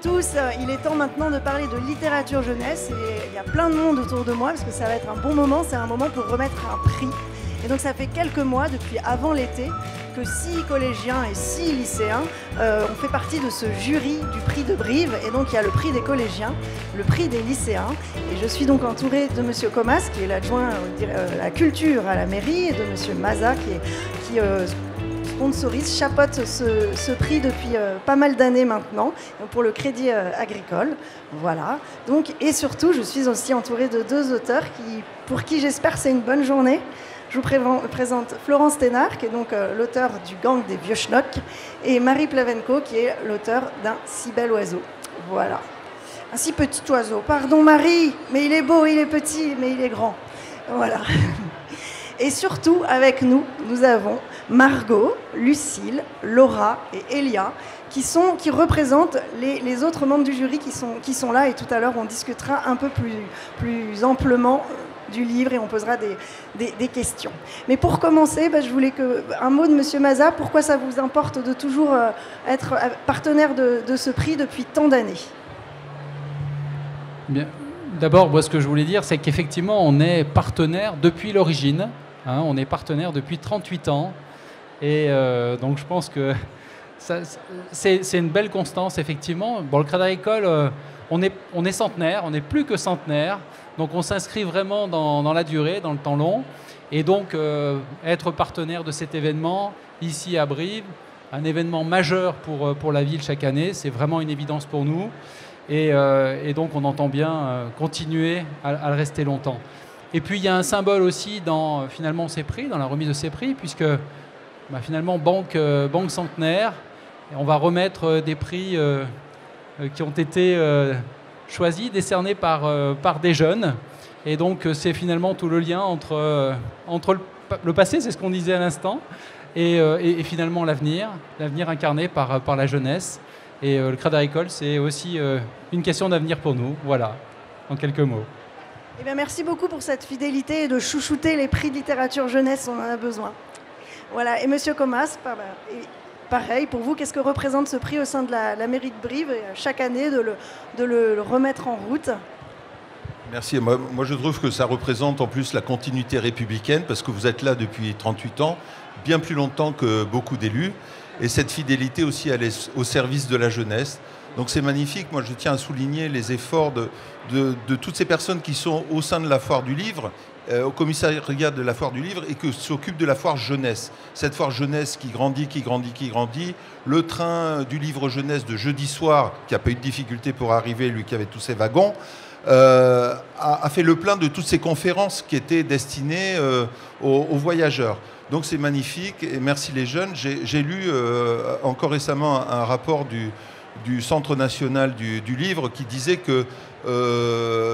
tous, il est temps maintenant de parler de littérature jeunesse et il y a plein de monde autour de moi parce que ça va être un bon moment, c'est un moment pour remettre un prix. Et donc ça fait quelques mois, depuis avant l'été, que 6 collégiens et 6 lycéens ont fait partie de ce jury du prix de Brive. Et donc il y a le prix des collégiens, le prix des lycéens. Et je suis donc entourée de Monsieur Comas, qui est l'adjoint à la culture à la mairie, et de Monsieur Maza, qui sponsorise, chapeaute ce prix depuis pas mal d'années maintenant, pour le Crédit Agricole. Voilà. Donc, et surtout, je suis aussi entourée de 2 auteurs pour qui j'espère c'est une bonne journée. Je vous présente Florence Thénard, qui est donc l'auteur du Gang des Vieux Schnocks, et Marie Plavenko, qui est l'auteur d'un si bel oiseau. Voilà. Un si petit oiseau. Pardon Marie, mais il est beau, il est petit, mais il est grand. Voilà. Et surtout, avec nous, nous avons Margot, Lucille, Laura et Elia, qui représentent les autres membres du jury qui sont là. Et tout à l'heure, on discutera un peu plus amplement du livre et on posera des questions. Mais pour commencer, je voulais un mot de Monsieur Maza. Pourquoi ça vous importe de toujours être partenaire de ce prix depuis tant d'années? Bien. D'abord, moi, ce que je voulais dire, c'est qu'effectivement, on est partenaire depuis l'origine. Hein, on est partenaire depuis 38 ans. Et donc, je pense que c'est une belle constance, effectivement. Bon, le Crédit Agricole, on est centenaire, on n'est plus que centenaire. Donc, on s'inscrit vraiment dans la durée, dans le temps long. Et donc, être partenaire de cet événement, ici à Brive, un événement majeur pour la ville chaque année, c'est vraiment une évidence pour nous. Et donc, on entend bien continuer à le rester longtemps. Et puis, il y a un symbole aussi dans, finalement, ces prix, dans la remise de ces prix, puisque finalement, banque centenaire, et on va remettre des prix qui ont été choisis, décernés par des jeunes. Et donc, c'est finalement tout le lien entre le passé, c'est ce qu'on disait à l'instant, et finalement l'avenir incarné par la jeunesse. Et le Crédit Agricole, c'est aussi une question d'avenir pour nous. Voilà, en quelques mots. Eh bien, merci beaucoup pour cette fidélité et de chouchouter les prix de littérature jeunesse, on en a besoin. Voilà, et Monsieur Comas, pareil, pour vous, qu'est-ce que représente ce prix au sein de la mairie de Brive, et chaque année de le remettre en route? Merci. Moi, je trouve que ça représente en plus la continuité républicaine, parce que vous êtes là depuis 38 ans, bien plus longtemps que beaucoup d'élus, et cette fidélité aussi, elle est au service de la jeunesse. Donc c'est magnifique. Moi, je tiens à souligner les efforts de toutes ces personnes qui sont au sein de la foire du livre, au commissariat de la foire du livre, et qui s'occupent de la foire jeunesse. Cette foire jeunesse qui grandit, qui grandit, qui grandit. Le train du livre jeunesse de jeudi soir, qui n'a pas eu de difficulté pour arriver, lui qui avait tous ses wagons, a fait le plein de toutes ces conférences qui étaient destinées aux voyageurs. Donc c'est magnifique, et merci les jeunes. J'ai lu encore récemment un rapport du Centre national du livre qui disait que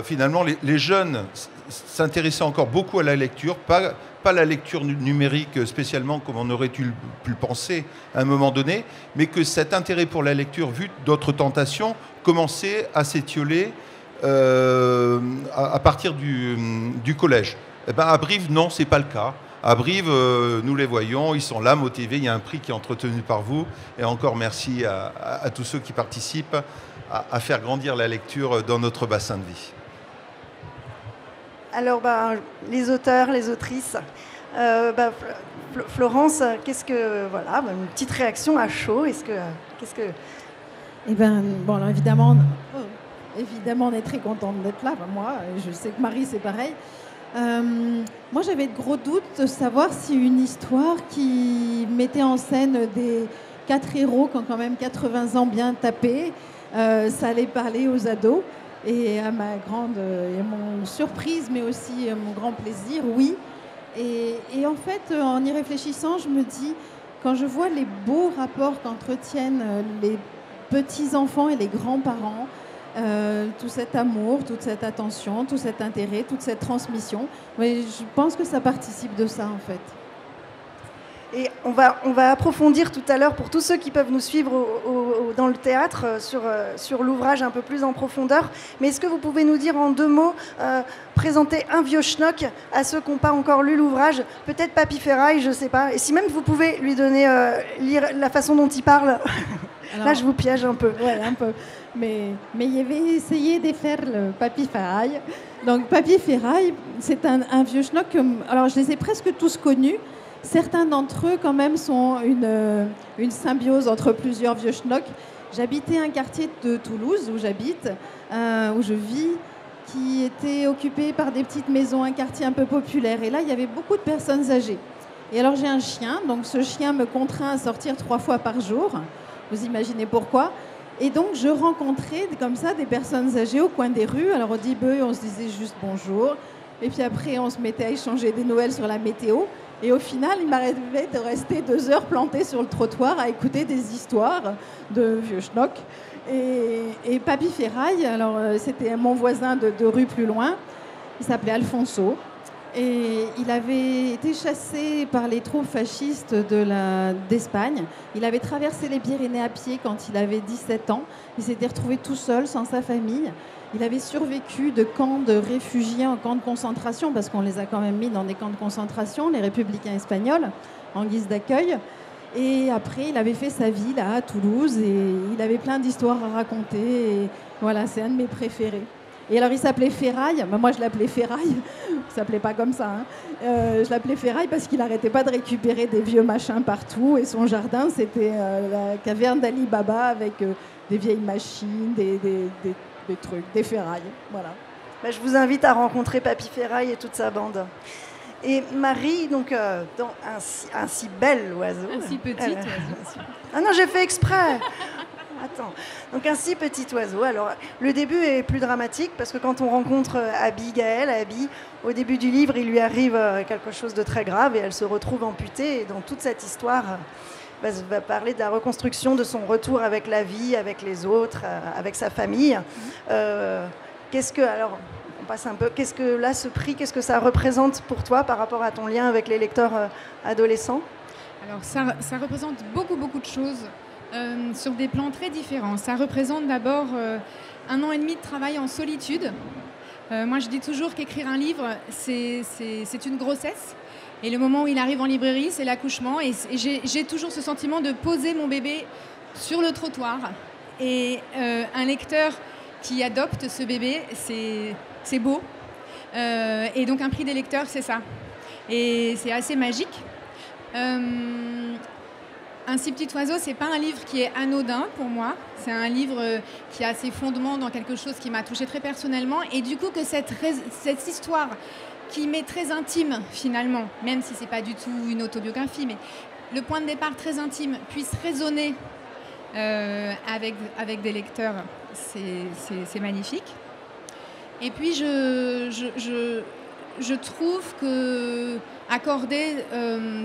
finalement les jeunes s'intéressaient encore beaucoup à la lecture, pas la lecture numérique spécialement comme on aurait pu le penser à un moment donné, mais que cet intérêt pour la lecture, vu d'autres tentations, commençait à s'étioler à partir du collège. Eh ben, à Brive, non, ce n'est pas le cas. À Brive, nous les voyons, ils sont là, motivés. Il y a un prix qui est entretenu par vous. Et encore merci à tous ceux qui participent à faire grandir la lecture dans notre bassin de vie. Alors, les auteurs, les autrices, Florence, qu'est-ce que... Voilà, une petite réaction à chaud. Eh bien, bon, alors évidemment, on est très contente d'être là. Moi, je sais que Marie, c'est pareil. Moi, j'avais de gros doutes de savoir si une histoire qui mettait en scène des 4 héros qui ont quand même 80 ans bien tapés, ça allait parler aux ados. Et à ma grande mon surprise, mais aussi mon grand plaisir, oui. Et en fait, en y réfléchissant, je me dis, quand je vois les beaux rapports qu'entretiennent les petits-enfants et les grands-parents, tout cet amour, toute cette attention, tout cet intérêt, toute cette transmission. Mais je pense que ça participe de ça, en fait. Et on va approfondir tout à l'heure, pour tous ceux qui peuvent nous suivre dans le théâtre, sur l'ouvrage un peu plus en profondeur. Mais est-ce que vous pouvez nous dire en 2 mots, présenter un vieux schnock à ceux qui n'ont pas encore lu l'ouvrage? Peut-être Papy Ferraille, je ne sais pas. Et si même vous pouvez lui donner, lire la façon dont il parle. Alors, là, je vous piège un peu. Ouais, un peu. mais il y avait essayé de faire le Papy Ferraille. Donc Papy Ferraille, c'est un vieux schnock. Alors je les ai presque tous connus. Certains d'entre eux quand même sont une symbiose entre plusieurs vieux schnocks. J'habitais un quartier de Toulouse où j'habite, où je vis, qui était occupé par des petites maisons, un quartier un peu populaire. Et là, il y avait beaucoup de personnes âgées. Et alors j'ai un chien, donc ce chien me contraint à sortir 3 fois par jour. Vous imaginez pourquoi? Et donc je rencontrais comme ça des personnes âgées au coin des rues. Alors au début, on se disait juste bonjour. Et puis après, on se mettait à échanger des nouvelles sur la météo. Et au final, il m'arrivait de rester 2 heures plantée sur le trottoir à écouter des histoires de vieux schnocks. Et Papy Ferraille, alors c'était mon voisin de rue plus loin. Il s'appelait Alfonso. Et il avait été chassé par les troupes fascistes d'Espagne. Il avait traversé les Pyrénées à pied quand il avait 17 ans. Il s'était retrouvé tout seul, sans sa famille. Il avait survécu de camps de réfugiés en camps de concentration, parce qu'on les a quand même mis dans des camps de concentration, les républicains espagnols, en guise d'accueil. Et après, il avait fait sa vie là, à Toulouse, et il avait plein d'histoires à raconter. Et voilà, c'est un de mes préférés. Et alors, il s'appelait Ferraille. Ben, moi, je l'appelais Ferraille. Il s'appelait pas comme ça. Hein. Je l'appelais Ferraille parce qu'il n'arrêtait pas de récupérer des vieux machins partout. Et son jardin, c'était la caverne d'Ali Baba avec des vieilles machines, des trucs, des ferrailles. Voilà. Ben, je vous invite à rencontrer Papy Ferraille et toute sa bande. Et Marie, donc, dans un si bel oiseau. Un si petit oiseau. Ah non, j'ai fait exprès. Attends. Donc un si petit oiseau. Alors le début est plus dramatique parce que quand on rencontre Abby, au début du livre, il lui arrive quelque chose de très grave et elle se retrouve amputée. Et dans toute cette histoire, va parler de la reconstruction de son retour avec la vie, avec les autres, avec sa famille. Qu'est-ce que là, ce prix, qu'est-ce que ça représente pour toi par rapport à ton lien avec les lecteurs adolescents? Alors ça représente beaucoup de choses. Sur des plans très différents. Ça représente d'abord 1 an et demi de travail en solitude. Moi, je dis toujours qu'écrire un livre, c'est une grossesse. Et le moment où il arrive en librairie, c'est l'accouchement. Et j'ai toujours ce sentiment de poser mon bébé sur le trottoir. Et un lecteur qui adopte ce bébé, c'est beau. Et donc, un prix des lecteurs, c'est ça. Et c'est assez magique. Un si petit oiseau, c'est pas un livre qui est anodin pour moi. C'est un livre qui a ses fondements dans quelque chose qui m'a touchée très personnellement. Et du coup, que cette histoire qui m'est très intime finalement, même si c'est pas du tout une autobiographie, mais le point de départ très intime puisse résonner avec des lecteurs, c'est magnifique. Et puis je trouve que accorder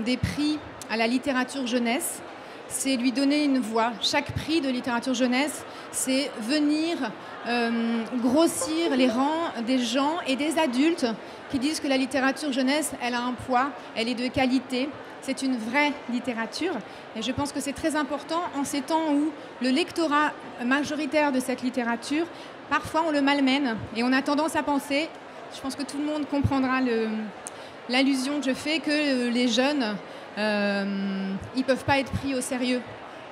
des prix à la littérature jeunesse, c'est lui donner une voix. Chaque prix de littérature jeunesse, c'est venir grossir les rangs des gens et des adultes qui disent que la littérature jeunesse, elle a un poids, elle est de qualité, c'est une vraie littérature. Et je pense que c'est très important en ces temps où le lectorat majoritaire de cette littérature, parfois on le malmène et on a tendance à penser, je pense que tout le monde comprendra l'allusion que je fais, que les jeunes, ils ne peuvent pas être pris au sérieux.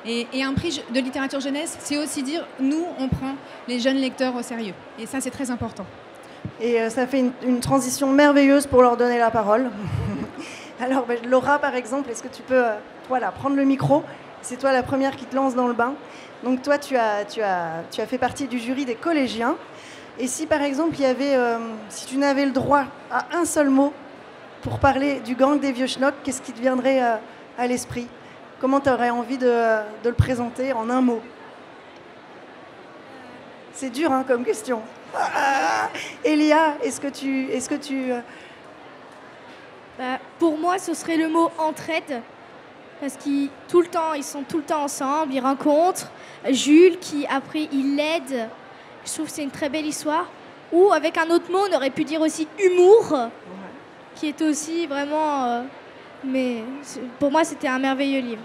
Et un prix de littérature jeunesse, c'est aussi dire, nous, on prend les jeunes lecteurs au sérieux. Et ça, c'est très important. Et ça fait une transition merveilleuse pour leur donner la parole. Alors, Laura, par exemple, est-ce que tu peux prendre le micro? C'est toi la première qui te lance dans le bain. Donc toi, tu as fait partie du jury des collégiens. Et si, par exemple, si tu n'avais le droit à un seul mot pour parler du gang des vieux schnocks, qu'est-ce qui te viendrait à l'esprit? Comment tu aurais envie de le présenter en un mot? C'est dur comme question. Elia, est-ce que tu... Pour moi, ce serait le mot entraide. Parce qu'ils sont tout le temps ensemble, ils rencontrent Jules qui, après, il l'aide. Je trouve que c'est une très belle histoire. Ou, avec un autre mot, on aurait pu dire aussi humour, qui est aussi vraiment... mais pour moi, c'était un merveilleux livre.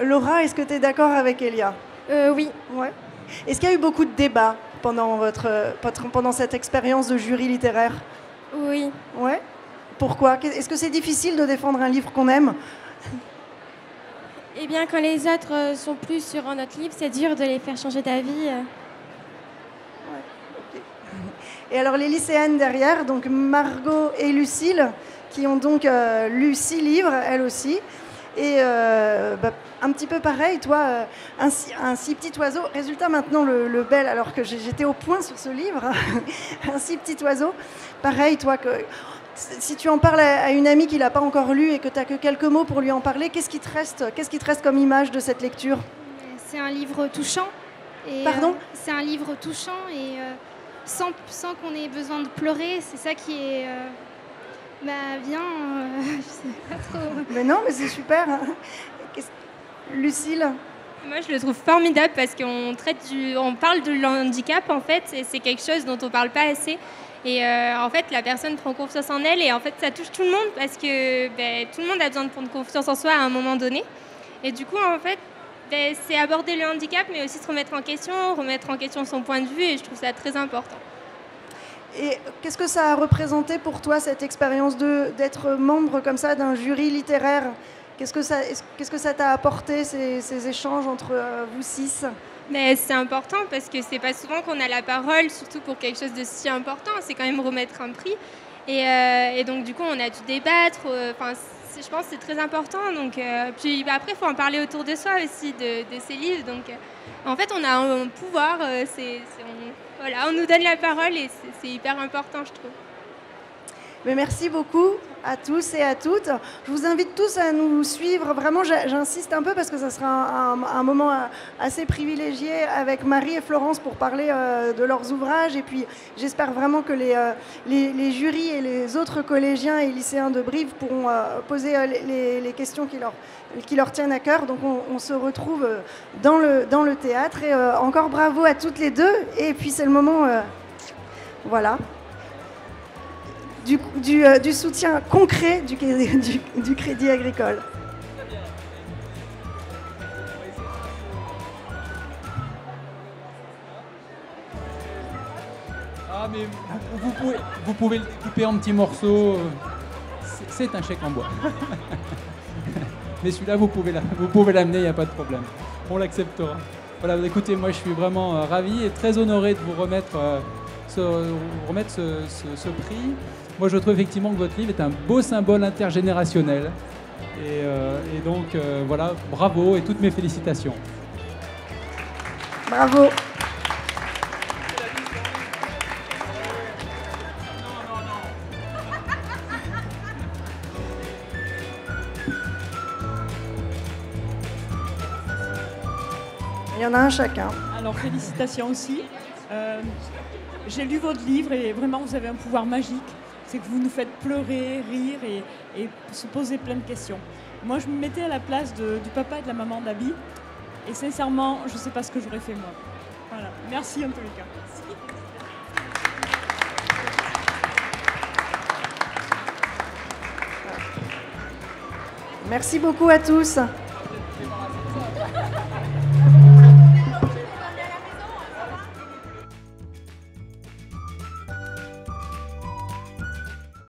Laura, est-ce que tu es d'accord avec Elia? Oui. Ouais. Est-ce qu'il y a eu beaucoup de débats pendant cette expérience de jury littéraire? Oui. Ouais. Pourquoi? Est-ce que c'est difficile de défendre un livre qu'on aime? Eh bien, quand les autres sont plus sur notre livre, c'est dur de les faire changer d'avis. Et alors les lycéennes derrière, donc Margot et Lucille, qui ont donc lu 6 livres, elles aussi. Et un petit peu pareil, toi, un si petit oiseau. Résultat maintenant le bel, alors que j'étais au point sur ce livre, un si petit oiseau. Pareil, toi, si tu en parles à une amie qui l'a pas encore lu et que tu n'as que quelques mots pour lui en parler, qu'est-ce qui te reste comme image de cette lecture? C'est un livre touchant. Et, Pardon? c'est un livre touchant et sans qu'on ait besoin de pleurer, c'est ça qui est bien, je sais pas trop. Mais non, mais c'est super. Lucille? Moi, je le trouve formidable parce qu'on parle de handicap en fait, et c'est quelque chose dont on parle pas assez. Et en fait, la personne prend confiance en elle et en fait, ça touche tout le monde parce que tout le monde a besoin de prendre confiance en soi à un moment donné. Et du coup, en fait, c'est aborder le handicap, mais aussi se remettre en question son point de vue, et je trouve ça très important. Et qu'est-ce que ça a représenté pour toi, cette expérience d'être membre comme ça d'un jury littéraire? Qu'est-ce que ça t'a apporté, ces échanges entre vous 6? Mais c'est important parce que c'est pas souvent qu'on a la parole, surtout pour quelque chose de si important. C'est quand même remettre un prix. Et donc, du coup, on a dû débattre. Je pense que c'est très important. Donc, puis après, il faut en parler autour de soi aussi, de ces livres. Donc, en fait, on a un pouvoir. On nous donne la parole et c'est hyper important, je trouve. Mais merci beaucoup à tous et à toutes. Je vous invite tous à nous suivre. Vraiment, j'insiste un peu parce que ça sera un moment assez privilégié avec Marie et Florence pour parler de leurs ouvrages. Et puis, j'espère vraiment que les jurys et les autres collégiens et lycéens de Brive pourront poser les questions qui leur tiennent à cœur. Donc, on se retrouve dans le théâtre. Et encore bravo à toutes les deux. Et puis, c'est le moment... voilà. Du soutien concret du Crédit Agricole. Ah, mais vous pouvez le découper en petits morceaux. C'est un chèque en bois. Mais celui-là, vous pouvez l'amener, il n'y a pas de problème. On l'acceptera. Voilà, écoutez, moi je suis vraiment ravi et très honoré de vous remettre ce prix. Moi, je trouve effectivement que votre livre est un beau symbole intergénérationnel. Et donc, voilà, bravo et toutes mes félicitations. Bravo. Il y en a un chacun. Alors, félicitations aussi. J'ai lu votre livre et vraiment, vous avez un pouvoir magique. C'est que vous nous faites pleurer, rire et se poser plein de questions. Moi, je me mettais à la place du papa et de la maman d'Abby. Et sincèrement, je ne sais pas ce que j'aurais fait moi. Voilà. Merci en tous les cas. Merci beaucoup à tous.